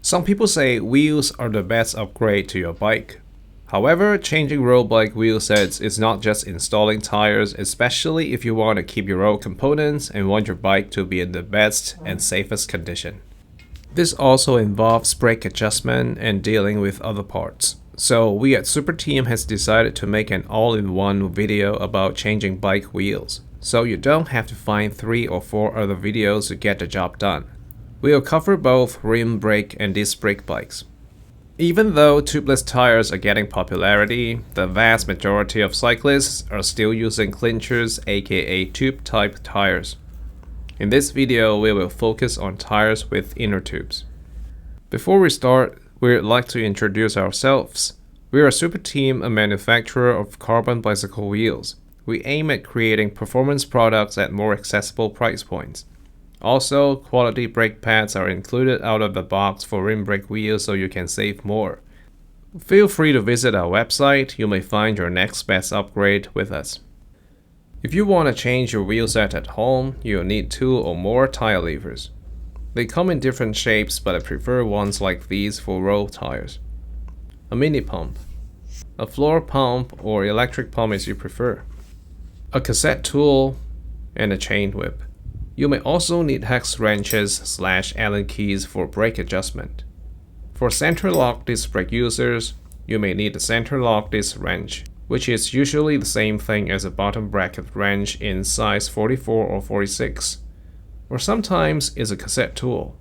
Some people say wheels are the best upgrade to your bike. However, changing road bike wheel sets is not just installing tires, especially if you want to keep your road components and want your bike to be in the best and safest condition. This also involves brake adjustment and dealing with other parts. So we at Superteam has decided to make an all-in-one video about changing bike wheels, so you don't have to find 3 or 4 other videos to get the job done. We'll cover both rim brake and disc brake bikes. Even though tubeless tires are getting popularity, the vast majority of cyclists are still using clinchers, aka tube-type tires. In this video, we will focus on tires with inner tubes. Before we start, we'd like to introduce ourselves. We are Superteam, a manufacturer of carbon bicycle wheels. We aim at creating performance products at more accessible price points. Also, quality brake pads are included out of the box for rim brake wheels so you can save more. Feel free to visit our website. You may find your next best upgrade with us. If you want to change your wheel set at home, you'll need 2 or more tire levers. They come in different shapes, but I prefer ones like these for road tires. A mini pump, a floor pump or electric pump as you prefer, a cassette tool, and a chain whip. You may also need hex wrenches / Allen keys for brake adjustment. For center lock disc brake users, you may need a center lock disc wrench, which is usually the same thing as a bottom bracket wrench in size 44 or 46, or sometimes is a cassette tool.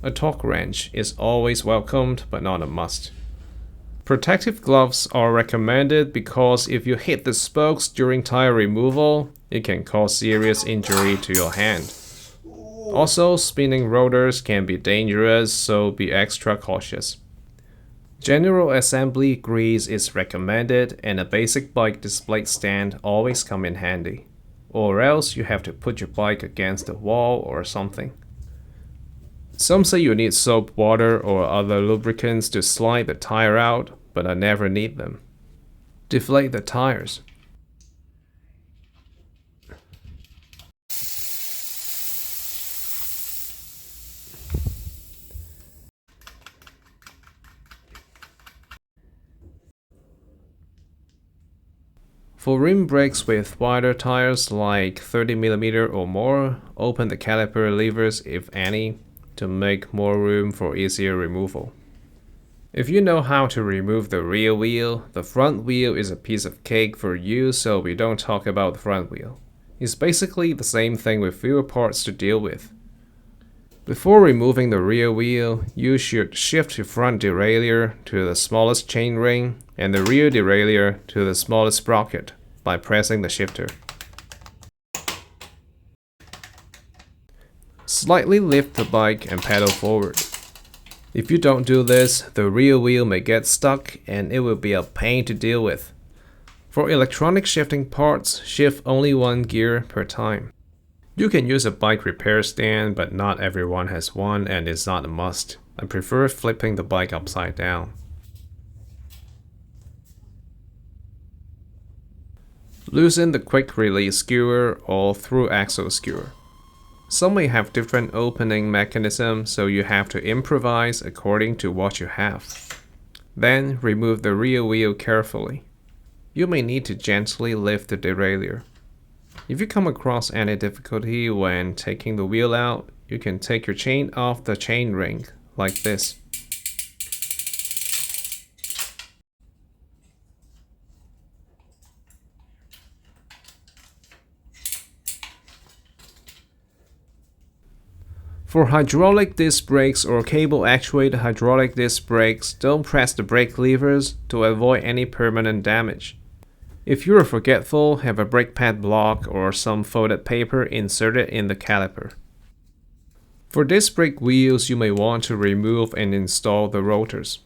A torque wrench is always welcomed but not a must. Protective gloves are recommended because if you hit the spokes during tire removal, it can cause serious injury to your hand. Also, spinning rotors can be dangerous, so be extra cautious. General assembly grease is recommended, and a basic bike display stand always come in handy. Or else you have to put your bike against a wall or something. Some say you need soap water or other lubricants to slide the tire out, but I never need them. Deflate the tires. For rim brakes with wider tires like 30mm or more, open the caliper levers if any, to make more room for easier removal. If you know how to remove the rear wheel, the front wheel is a piece of cake for you, so we don't talk about the front wheel. It's basically the same thing with fewer parts to deal with. Before removing the rear wheel, you should shift your front derailleur to the smallest chainring and the rear derailleur to the smallest sprocket by pressing the shifter. Slightly lift the bike and pedal forward. If you don't do this, the rear wheel may get stuck and it will be a pain to deal with. For electronic shifting parts, shift only 1 gear per time. You can use a bike repair stand, but not everyone has one and it's not a must. I prefer flipping the bike upside down. Loosen the quick release skewer or through axle skewer. Some may have different opening mechanisms, so you have to improvise according to what you have. Then remove the rear wheel carefully. You may need to gently lift the derailleur. If you come across any difficulty when taking the wheel out, you can take your chain off the chain ring, like this. For hydraulic disc brakes or cable-actuated hydraulic disc brakes, don't press the brake levers to avoid any permanent damage. If you are forgetful, have a brake pad block or some folded paper inserted in the caliper. For disc brake wheels, you may want to remove and install the rotors.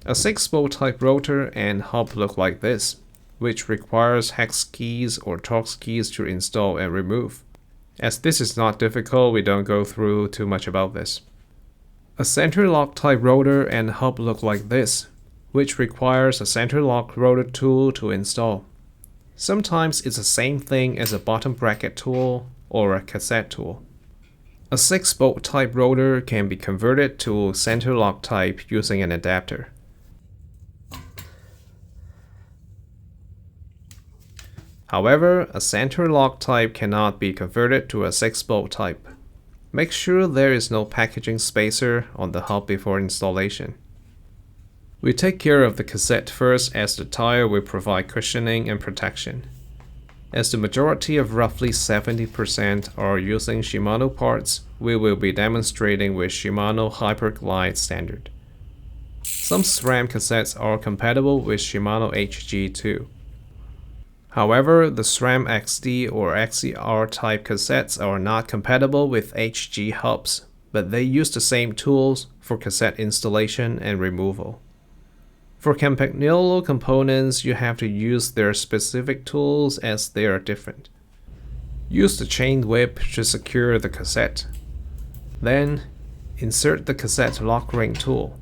A 6-bolt type rotor and hub look like this, which requires hex keys or Torx keys to install and remove. As this is not difficult, we don't go through too much about this. A center lock type rotor and hub look like this, which requires a center lock rotor tool to install. Sometimes it's the same thing as a bottom bracket tool or a cassette tool. A 6-bolt type rotor can be converted to center lock type using an adapter. However, a center lock type cannot be converted to a 6-bolt type. Make sure there is no packaging spacer on the hub before installation. We take care of the cassette first, as the tire will provide cushioning and protection. As the majority of roughly 70% are using Shimano parts, we will be demonstrating with Shimano Hyperglide standard. Some SRAM cassettes are compatible with Shimano HG too. However, the SRAM XD or XCR type cassettes are not compatible with HG hubs, but they use the same tools for cassette installation and removal. For Campagnolo components, you have to use their specific tools as they are different. Use the chain whip to secure the cassette. Then, insert the cassette lock ring tool.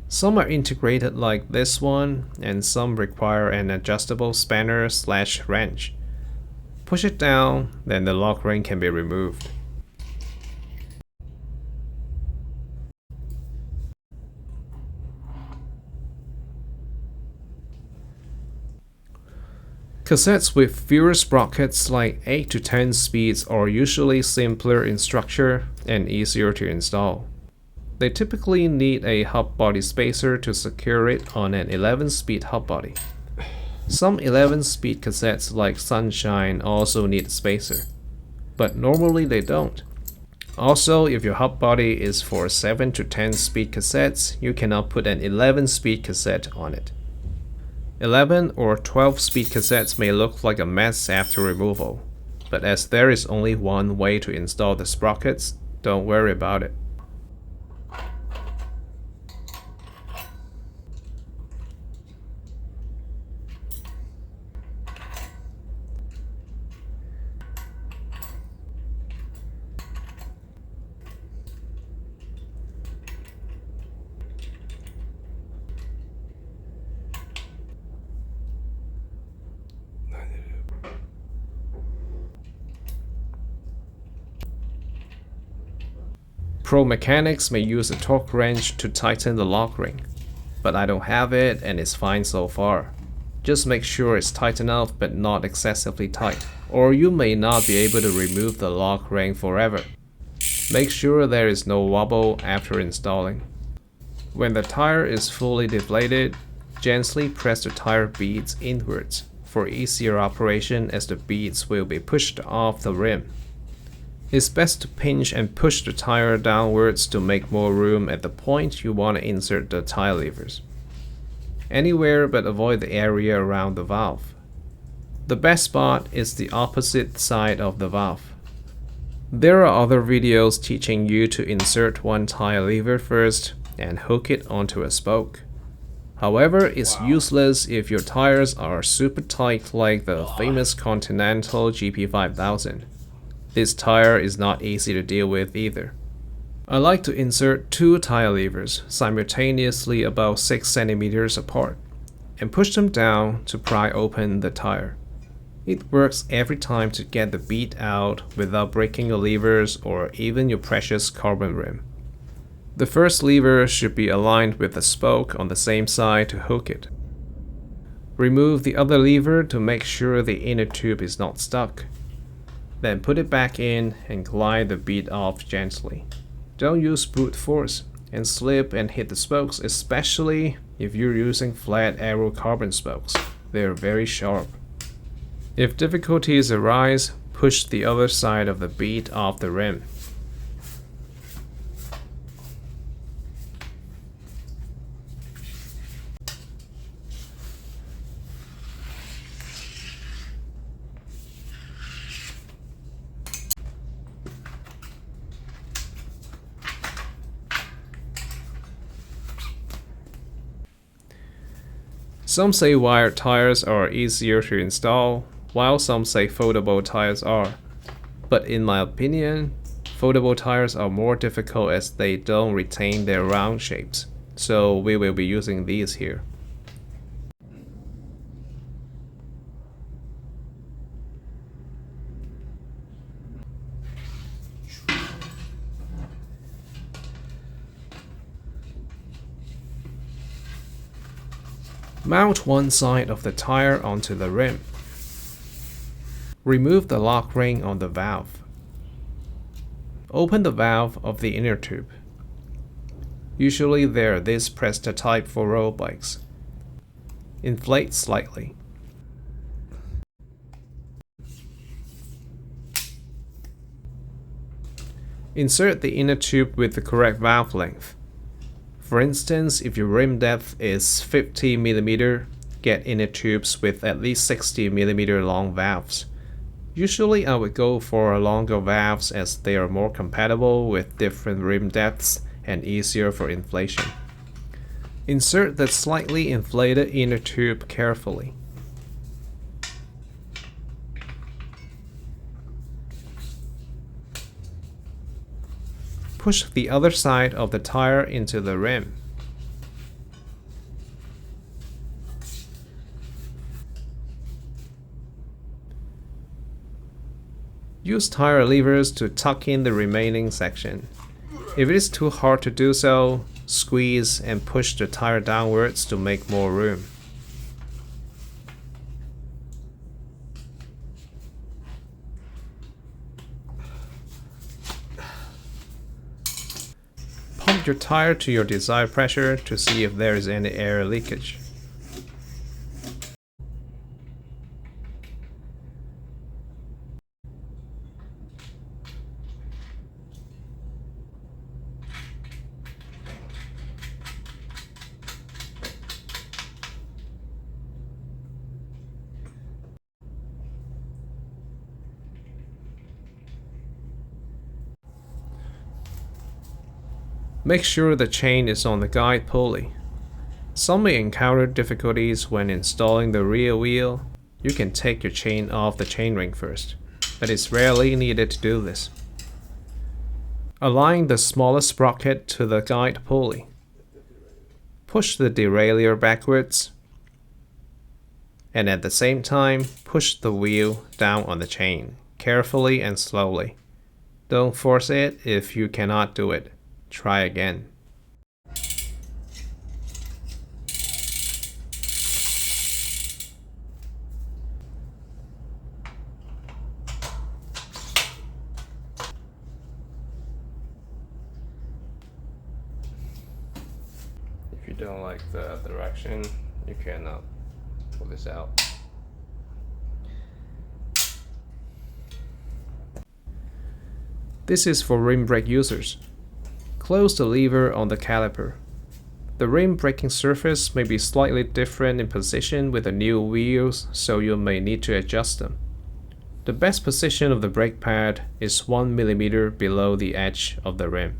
Some are integrated like this one, and some require an adjustable spanner/wrench. Push it down, then the lock ring can be removed. Cassettes with fewer sprockets like 8 to 10 speeds are usually simpler in structure and easier to install. They typically need a hub body spacer to secure it on an 11-speed hub body. Some 11-speed cassettes like Sunshine also need a spacer, but normally they don't. Also, if your hub body is for 7 to 10 speed cassettes, you cannot put an 11-speed cassette on it. 11 or 12-speed cassettes may look like a mess after removal, but as there is only one way to install the sprockets, don't worry about it. Pro mechanics may use a torque wrench to tighten the lock ring, but I don't have it and it's fine so far. Just make sure it's tight enough but not excessively tight, or you may not be able to remove the lock ring forever. Make sure there is no wobble after installing. When the tire is fully deflated, gently press the tire beads inwards for easier operation, as the beads will be pushed off the rim. It's best to pinch and push the tire downwards to make more room at the point you want to insert the tire levers. Anywhere but avoid the area around the valve. The best spot is the opposite side of the valve. There are other videos teaching you to insert one tire lever first and hook it onto a spoke. However, it's useless if your tires are super tight like the famous Continental GP5000. This tire is not easy to deal with either. I like to insert 2 tire levers simultaneously about 6 cm apart and push them down to pry open the tire. It works every time to get the bead out without breaking your levers or even your precious carbon rim. The first lever should be aligned with the spoke on the same side to hook it. Remove the other lever to make sure the inner tube is not stuck. Then put it back in and glide the bead off gently. Don't use brute force and slip and hit the spokes, especially if you're using flat aero carbon spokes. They are very sharp. If difficulties arise, push the other side of the bead off the rim. Some say wired tires are easier to install, while some say foldable tires are. But in my opinion, foldable tires are more difficult as they don't retain their round shapes, so we will be using these here. Mount one side of the tire onto the rim. Remove the lock ring on the valve. Open the valve of the inner tube. Usually they're this pressed type for road bikes. Inflate slightly. Insert the inner tube with the correct valve length. For instance, if your rim depth is 50 mm, get inner tubes with at least 60 mm long valves. Usually I would go for longer valves as they are more compatible with different rim depths and easier for inflation. Insert the slightly inflated inner tube carefully. Push the other side of the tire into the rim. Use tire levers to tuck in the remaining section. If it is too hard to do so, squeeze and push the tire downwards to make more room. Pump your tire to your desired pressure to see if there is any air leakage. Make sure the chain is on the guide pulley. Some may encounter difficulties when installing the rear wheel. You can take your chain off the chainring first, but it's rarely needed to do this. Align the smallest sprocket to the guide pulley. Push the derailleur backwards, and at the same time, push the wheel down on the chain, carefully and slowly. Don't force it if you cannot do it. Try again. If you don't like the direction, you can pull this out. This is for rim brake users. Close the lever on the caliper. The rim braking surface may be slightly different in position with the new wheels, so you may need to adjust them. The best position of the brake pad is 1 mm below the edge of the rim.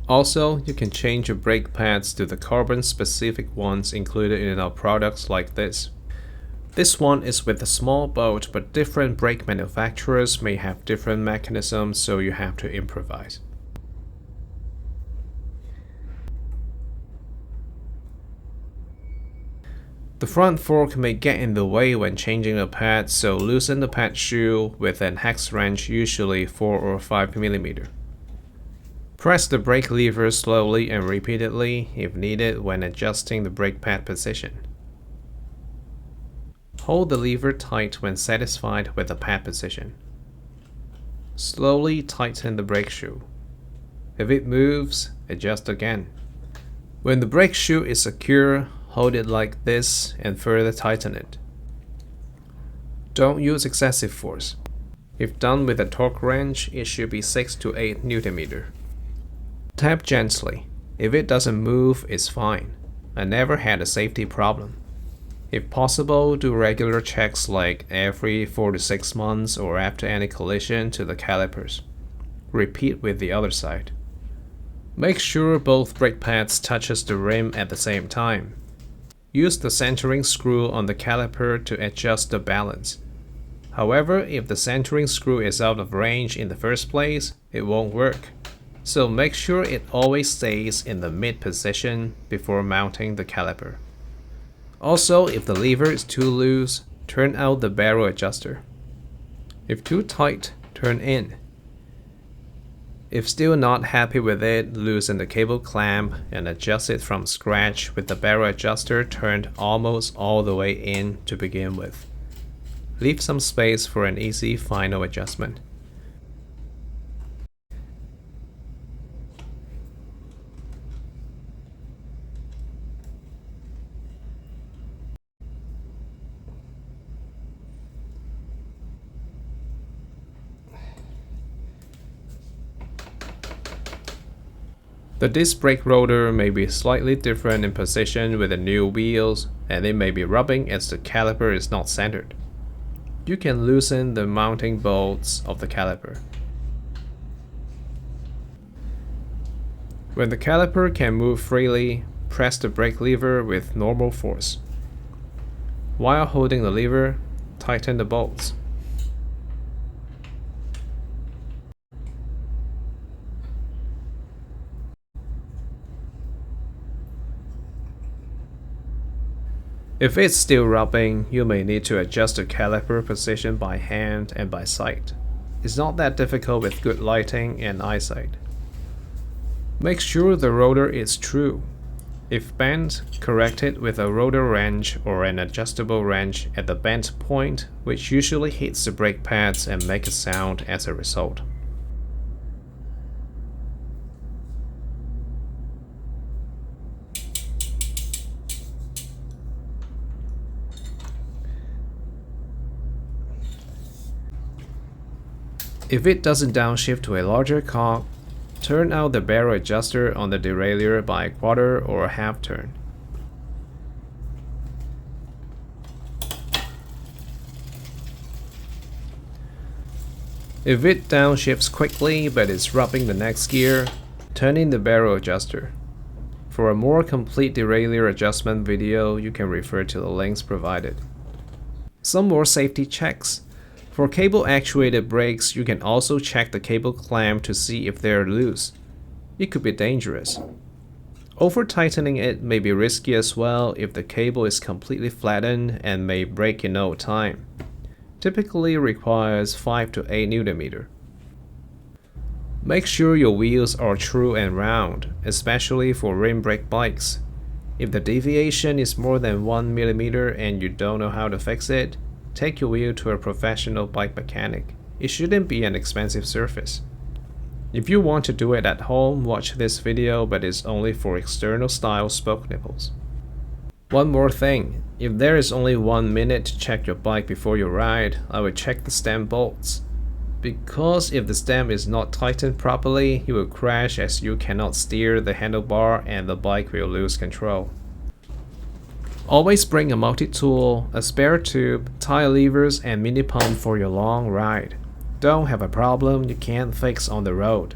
Also, you can change your brake pads to the carbon-specific ones included in our products like this. This one is with a small bolt, but different brake manufacturers may have different mechanisms, so you have to improvise. The front fork may get in the way when changing the pad, so loosen the pad shoe with an hex wrench, usually 4 or 5 mm. Press the brake lever slowly and repeatedly if needed when adjusting the brake pad position. Hold the lever tight when satisfied with the pad position. Slowly tighten the brake shoe. If it moves, adjust again. When the brake shoe is secure, hold it like this and further tighten it. Don't use excessive force. If done with a torque wrench, it should be 6 to 8 Nm. Tap gently. If it doesn't move, it's fine. I never had a safety problem. If possible, do regular checks like every 4 to 6 months or after any collision to the calipers. Repeat with the other side. Make sure both brake pads touches the rim at the same time. Use the centering screw on the caliper to adjust the balance. However, if the centering screw is out of range in the first place, it won't work. So make sure it always stays in the mid position before mounting the caliper. Also, if the lever is too loose, turn out the barrel adjuster. If too tight, turn in. If still not happy with it, loosen the cable clamp and adjust it from scratch with the barrel adjuster turned almost all the way in to begin with. Leave some space for an easy final adjustment. The disc brake rotor may be slightly different in position with the new wheels, and it may be rubbing as the caliper is not centered. You can loosen the mounting bolts of the caliper. When the caliper can move freely, press the brake lever with normal force. While holding the lever, tighten the bolts. If it's still rubbing, you may need to adjust the caliper position by hand and by sight. It's not that difficult with good lighting and eyesight. Make sure the rotor is true. If bent, correct it with a rotor wrench or an adjustable wrench at the bent point, which usually hits the brake pads and makes a sound as a result. If it doesn't downshift to a larger cog, turn out the barrel adjuster on the derailleur by a quarter or a half turn. If it downshifts quickly but is rubbing the next gear, turn in the barrel adjuster. For a more complete derailleur adjustment video, you can refer to the links provided. Some more safety checks. For cable-actuated brakes, you can also check the cable clamp to see if they're loose. It could be dangerous. Over-tightening it may be risky as well if the cable is completely flattened and may break in no time. Typically requires 5 to 8 Nm. Make sure your wheels are true and round, especially for rim brake bikes. If the deviation is more than 1 mm and you don't know how to fix it, take your wheel to a professional bike mechanic. It shouldn't be an expensive service. If you want to do it at home, watch this video, but it's only for external style spoke nipples. One more thing, if there is only 1 minute to check your bike before you ride, I would check the stem bolts. Because if the stem is not tightened properly, you will crash as you cannot steer the handlebar and the bike will lose control. Always bring a multi-tool, a spare tube, tire levers, and mini pump for your long ride. Don't have a problem you can't fix on the road.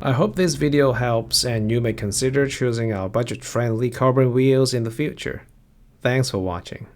I hope this video helps and you may consider choosing our budget-friendly carbon wheels in the future. Thanks for watching.